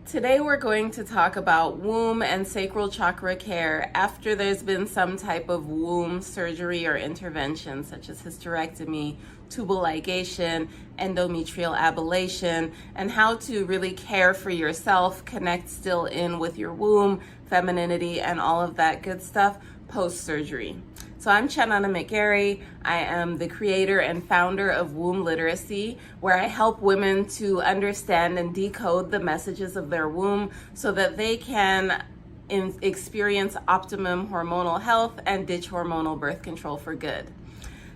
Today we're going to talk about womb and sacral chakra care after there's been some type of womb surgery or intervention such as hysterectomy, tubal ligation, endometrial ablation, and how to really care for yourself, connect still in with your womb, femininity, and all of that good stuff post-surgery. So I'm Chanana McGarry. I am the creator and founder of Womb Literacy, where I help women to understand and decode the messages of their womb so that they can experience optimum hormonal health and ditch hormonal birth control for good.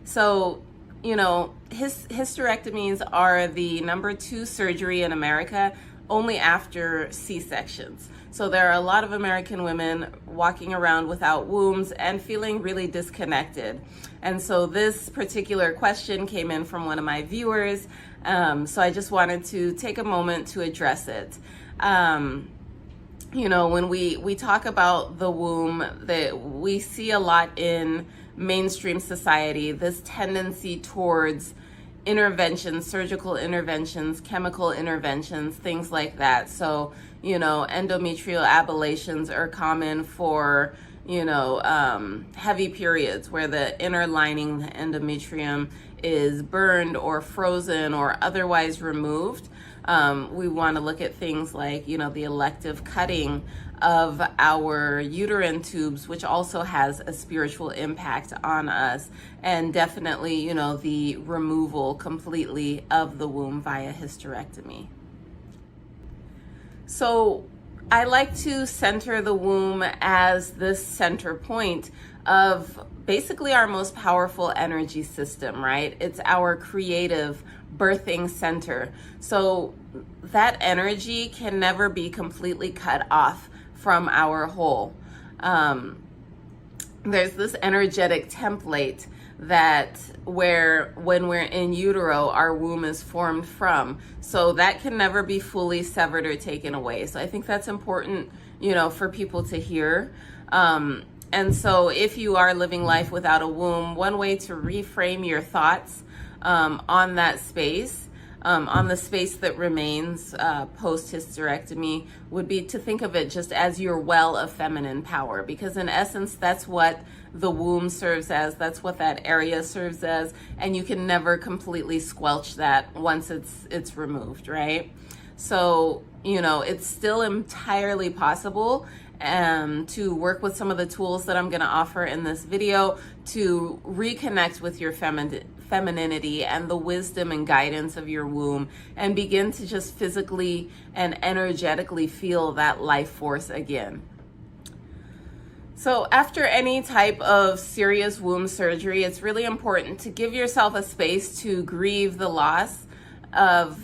So, hysterectomies are the number 2 surgery in America, only after C-sections. So there are a lot of American women walking around without wombs and feeling really disconnected. And so this particular question came in from one of my viewers. So I just wanted to take a moment to address it. When we talk about the womb, that we see a lot in mainstream society, this tendency towards interventions, surgical interventions, chemical interventions, things like that. So, endometrial ablations are common for, heavy periods where the inner lining, the endometrium, is burned or frozen or otherwise removed. We want to look at things like, the elective cutting of our uterine tubes, which also has a spiritual impact on us, and definitely, the removal completely of the womb via hysterectomy. So I like to center the womb as this center point of basically our most powerful energy system, right? It's our creative birthing center. So that energy can never be completely cut off from our whole. There's this energetic template that when we're in utero, our womb is formed from. So that can never be fully severed or taken away. So I think that's important, for people to hear. And so if you are living life without a womb, one way to reframe your thoughts on that space, on the space that remains post-hysterectomy, would be to think of it just as your well of feminine power, because in essence, that's what the womb serves as, that's what that area serves as, and you can never completely squelch that once it's removed, right? So, it's still entirely possible to work with some of the tools that I'm going to offer in this video to reconnect with your femininity and the wisdom and guidance of your womb, and begin to just physically and energetically feel that life force again. So after any type of serious womb surgery, it's really important to give yourself a space to grieve the loss of,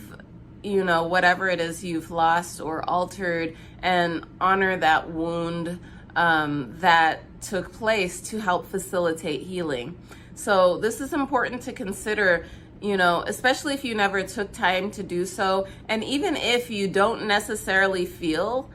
whatever it is you've lost or altered, and honor that wound that took place to help facilitate healing. So this is important to consider, especially if you never took time to do so, and even if you don't necessarily feel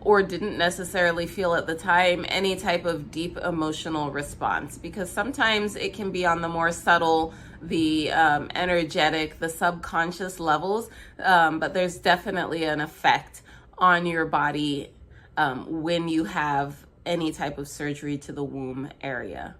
or didn't necessarily feel at the time any type of deep emotional response, because sometimes it can be on the more subtle, the energetic, the subconscious levels, but there's definitely an effect on your body when you have any type of surgery to the womb area.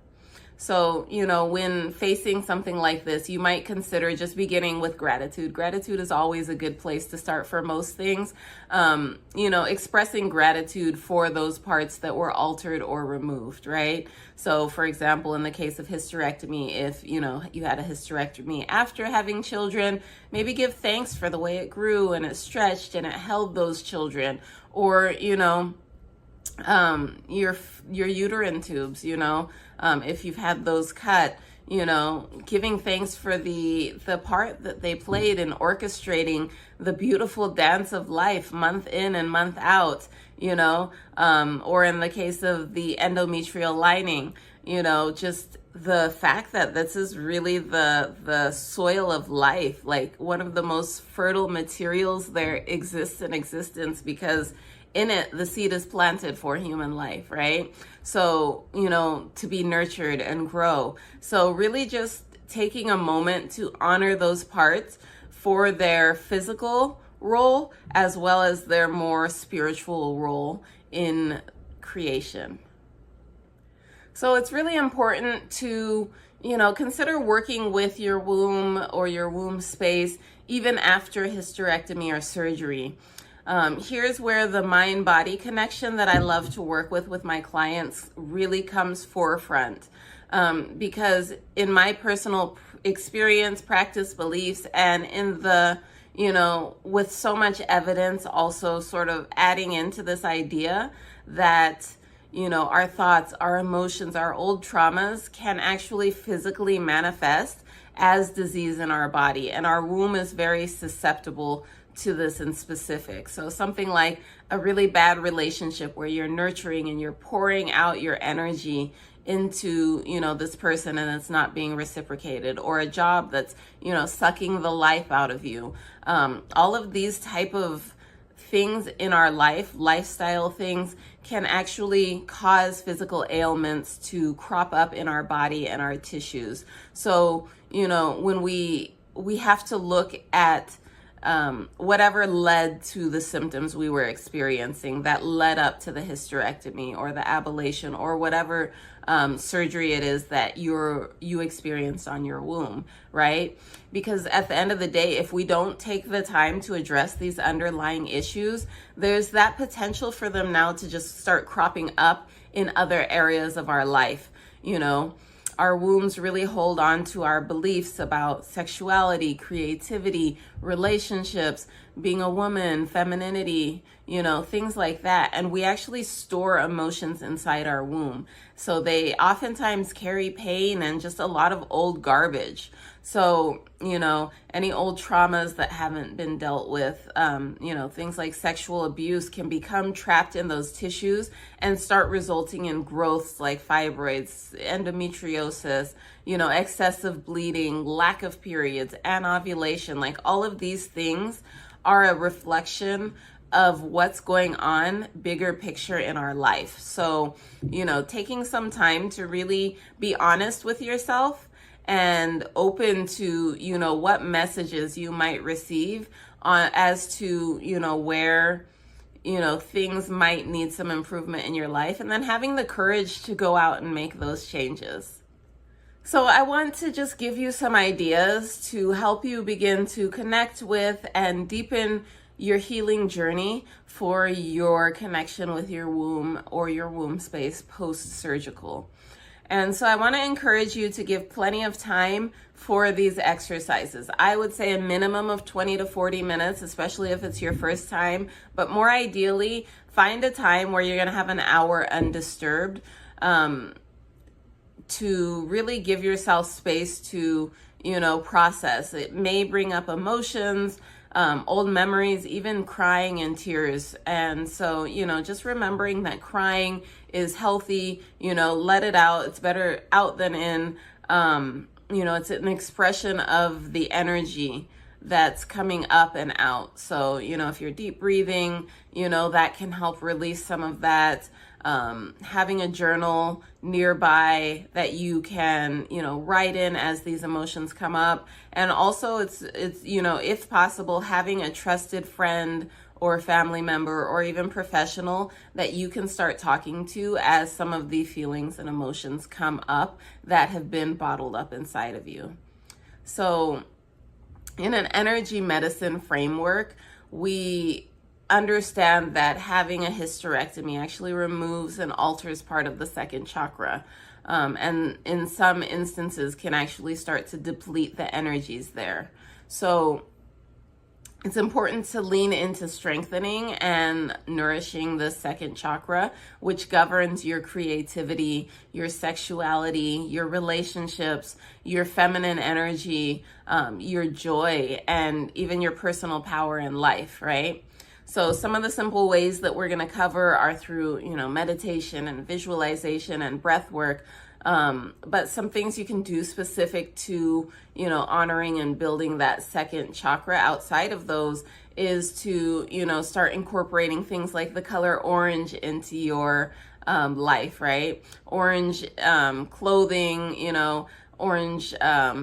So, when facing something like this, you might consider just beginning with gratitude. Gratitude is always a good place to start for most things. Expressing gratitude for those parts that were altered or removed, right? So, for example, in the case of hysterectomy, if, you had a hysterectomy after having children, maybe give thanks for the way it grew and it stretched and it held those children. Or, your uterine tubes, if you've had those cut, giving thanks for the part that they played in orchestrating the beautiful dance of life month in and month out, or in the case of the endometrial lining, just the fact that this is really the soil of life, like one of the most fertile materials there exists in existence, because in it, the seed is planted for human life, right? So, to be nurtured and grow. So really just taking a moment to honor those parts for their physical, role as well as their more spiritual role in creation. So it's really important to, consider working with your womb or your womb space even after hysterectomy or surgery. Here's where the mind-body connection that I love to work with my clients really comes forefront. Because in my personal experience, practice, beliefs, and in the, with so much evidence also sort of adding into this idea that, our thoughts, our emotions, our old traumas can actually physically manifest as disease in our body. And our womb is very susceptible to this in specific. So something like a really bad relationship where you're nurturing and you're pouring out your energy into, this person and it's not being reciprocated, or a job that's, sucking the life out of you. All of these type of things in our life, lifestyle things, can actually cause physical ailments to crop up in our body and our tissues. So, when we have to look at whatever led to the symptoms we were experiencing that led up to the hysterectomy or the ablation or whatever surgery it is that you experienced on your womb, right? Because at the end of the day, if we don't take the time to address these underlying issues, there's that potential for them now to just start cropping up in other areas of our life. Our wombs really hold on to our beliefs about sexuality, creativity, relationships, being a woman, femininity, things like that. And we actually store emotions inside our womb. So they oftentimes carry pain and just a lot of old garbage. So, any old traumas that haven't been dealt with, things like sexual abuse can become trapped in those tissues and start resulting in growths like fibroids, endometriosis, excessive bleeding, lack of periods, anovulation. Like all of these things are a reflection of what's going on bigger picture in our life. So, taking some time to really be honest with yourself and open to, what messages you might receive as to, where, things might need some improvement in your life, and then having the courage to go out and make those changes. So I want to just give you some ideas to help you begin to connect with and deepen your healing journey for your connection with your womb or your womb space post-surgical. And so I want to encourage you to give plenty of time for these exercises. I would say a minimum of 20 to 40 minutes, especially if it's your first time. But more ideally, find a time where you're going to have an hour undisturbed to really give yourself space to, process. It may bring up emotions, old memories, even crying and tears. And so, just remembering that crying is healthy, let it out. It's better out than in. It's an expression of the energy that's coming up and out. So, if you're deep breathing, that can help release some of that. Having a journal nearby that you can, write in as these emotions come up. And also it's, if possible, having a trusted friend or family member or even professional that you can start talking to as some of the feelings and emotions come up that have been bottled up inside of you. So in an energy medicine framework, we understand that having a hysterectomy actually removes and alters part of the second chakra. And in some instances can actually start to deplete the energies there. So it's important to lean into strengthening and nourishing the second chakra, which governs your creativity, your sexuality, your relationships, your feminine energy, your joy, and even your personal power in life, right? So some of the simple ways that we're going to cover are through, meditation and visualization and breath work. But some things you can do specific to, honoring and building that second chakra outside of those is to, start incorporating things like the color orange into your life, right? Orange clothing, orange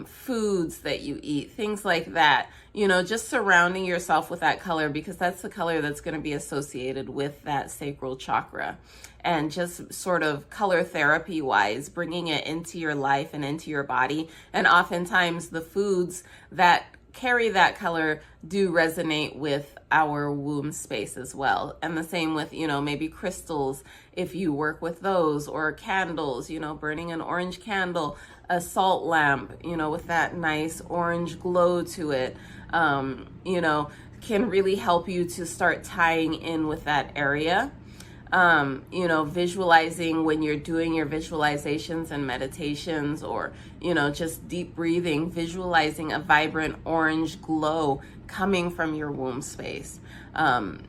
foods that you eat, things like that. Just surrounding yourself with that color, because that's the color that's going to be associated with that sacral chakra. And just sort of color therapy wise, bringing it into your life and into your body. And oftentimes the foods that carry that color do resonate with our womb space as well. And the same with, maybe crystals, if you work with those, or candles, burning an orange candle, a salt lamp, with that nice orange glow to it, can really help you to start tying in with that area. Visualizing when you're doing your visualizations and meditations, or, just deep breathing, visualizing a vibrant orange glow coming from your womb space.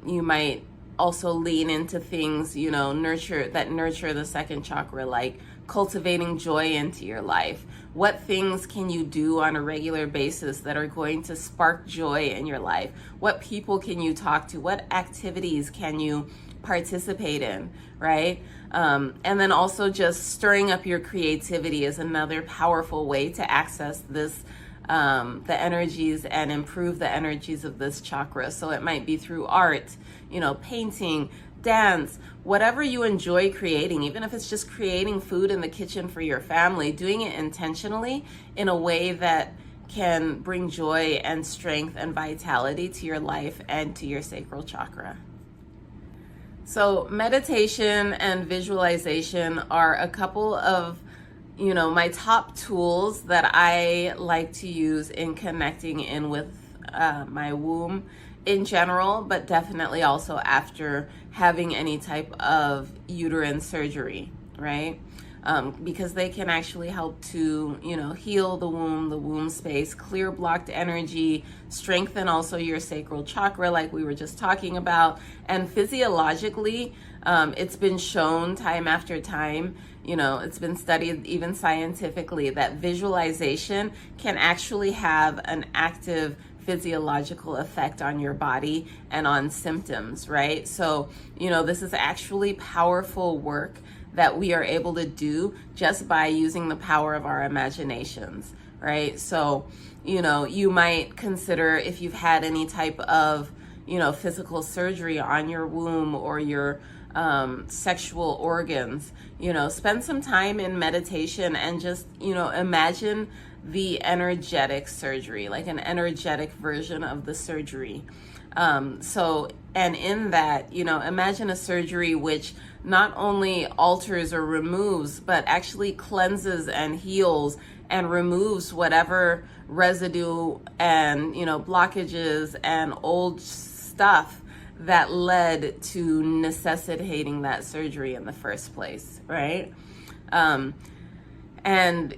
You might also lean into things, nurture the second chakra, like cultivating joy into your life. What things can you do on a regular basis that are going to spark joy in your life? What people can you talk to? What activities can you participate in, right? And then also just stirring up your creativity is another powerful way to access this, the energies, and improve the energies of this chakra. So it might be through art, painting, dance, whatever you enjoy creating, even if it's just creating food in the kitchen for your family, doing it intentionally in a way that can bring joy and strength and vitality to your life and to your sacral chakra. So meditation and visualization are a couple of, my top tools that I like to use in connecting in with my womb in general, but definitely also after having any type of uterine surgery, right? Because they can actually help to, heal the womb space, clear blocked energy, strengthen also your sacral chakra, like we were just talking about. And physiologically, it's been shown time after time, it's been studied even scientifically, that visualization can actually have an active physiological effect on your body and on symptoms, right? So, this is actually powerful work that we are able to do just by using the power of our imaginations, right? So, you might consider, if you've had any type of, physical surgery on your womb or your sexual organs, spend some time in meditation and just, imagine the energetic surgery, like an energetic version of the surgery. And in that, imagine a surgery which not only alters or removes, but actually cleanses and heals and removes whatever residue and, blockages and old stuff that led to necessitating that surgery in the first place, right? And,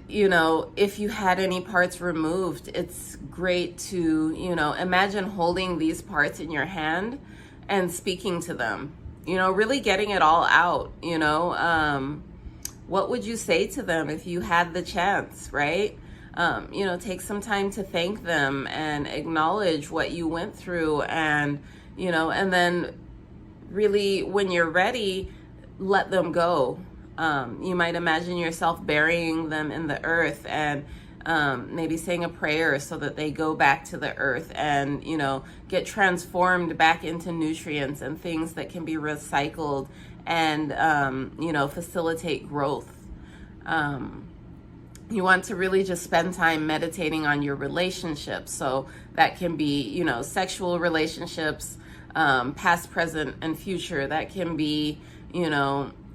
if you had any parts removed, it's great to, imagine holding these parts in your hand and speaking to them, really getting it all out, what would you say to them if you had the chance, right? Take some time to thank them and acknowledge what you went through, and, and then really, when you're ready, let them go. You might imagine yourself burying them in the earth, and maybe saying a prayer so that they go back to the earth and, get transformed back into nutrients and things that can be recycled and, facilitate growth. You want to really just spend time meditating on your relationships. So that can be, sexual relationships, past, present, and future. That can be,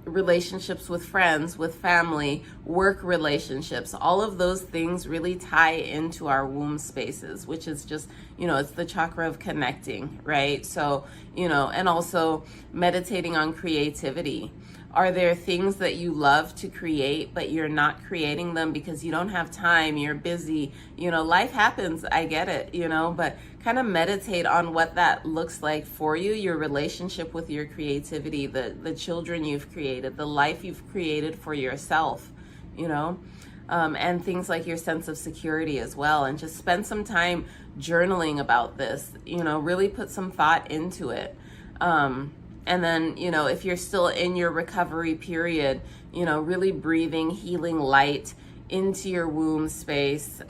relationships with friends, with family, work relationships. All of those things really tie into our womb spaces, which is just, it's the chakra of connecting, right? So, and also meditating on creativity. Are there things that you love to create, but you're not creating them because you don't have time, you're busy, life happens, I get it, but kind of meditate on what that looks like for you, your relationship with your creativity, the children you've created, the life you've created for yourself, and things like your sense of security as well. And just spend some time journaling about this, really put some thought into it. And then, if you're still in your recovery period, really breathing healing light into your womb space,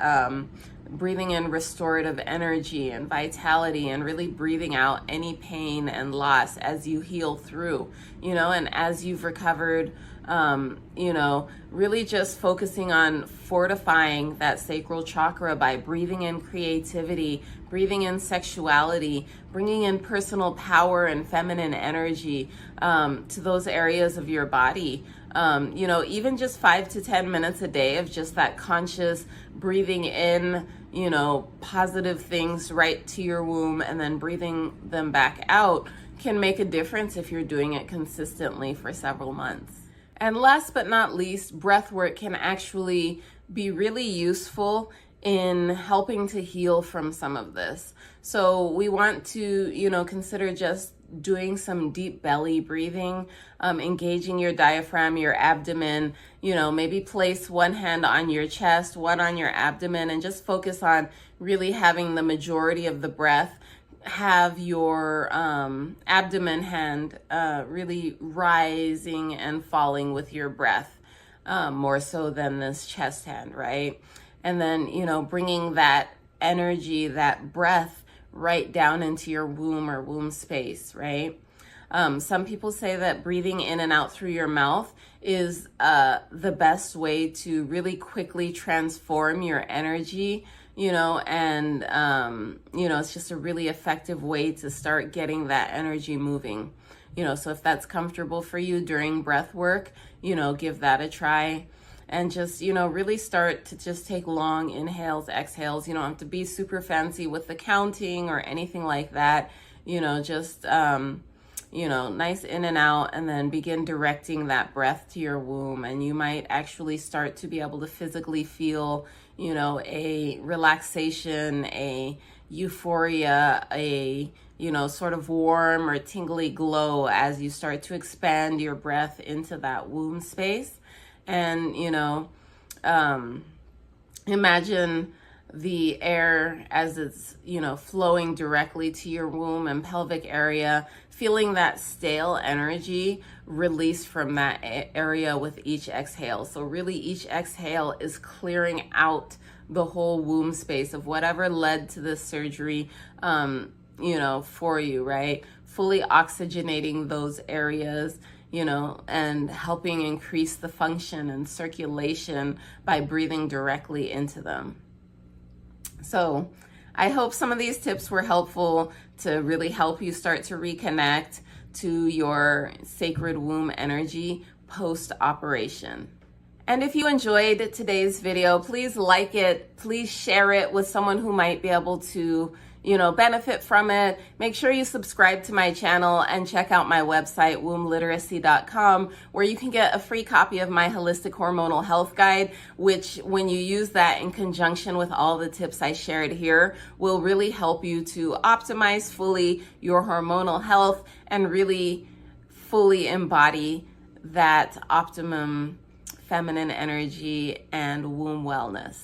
breathing in restorative energy and vitality, and really breathing out any pain and loss as you heal through, and as you've recovered, really just focusing on fortifying that sacral chakra by breathing in creativity, breathing in sexuality, bringing in personal power and feminine energy to those areas of your body. Even just 5 to 10 minutes a day of just that conscious breathing in, positive things right to your womb and then breathing them back out can make a difference if you're doing it consistently for several months. And last but not least, breath work can actually be really useful in helping to heal from some of this. So we want to, consider just doing some deep belly breathing, engaging your diaphragm, your abdomen, maybe place one hand on your chest, one on your abdomen, and just focus on really having the majority of the breath have your abdomen hand really rising and falling with your breath, more so than this chest hand, right? And then, bringing that energy, that breath right down into your womb or womb space, right? Some people say that breathing in and out through your mouth is the best way to really quickly transform your energy, it's just a really effective way to start getting that energy moving, so if that's comfortable for you during breath work, give that a try. And just, really start to just take long inhales, exhales. You don't have to be super fancy with the counting or anything like that. Just, nice in and out, and then begin directing that breath to your womb. And you might actually start to be able to physically feel, a relaxation, a euphoria, a, sort of warm or tingly glow as you start to expand your breath into that womb space. And, imagine the air as it's, flowing directly to your womb and pelvic area, feeling that stale energy release from that area with each exhale. So really each exhale is clearing out the whole womb space of whatever led to this surgery, for you, right? Fully oxygenating those areas, and helping increase the function and circulation by breathing directly into them. So I hope some of these tips were helpful to really help you start to reconnect to your sacred womb energy post-operation. And if you enjoyed today's video, please like it, please share it with someone who might be able to benefit from it. Make sure you subscribe to my channel and check out my website, wombliteracy.com, where you can get a free copy of my holistic hormonal health guide, which when you use that in conjunction with all the tips I shared here, will really help you to optimize fully your hormonal health and really fully embody that optimum feminine energy and womb wellness.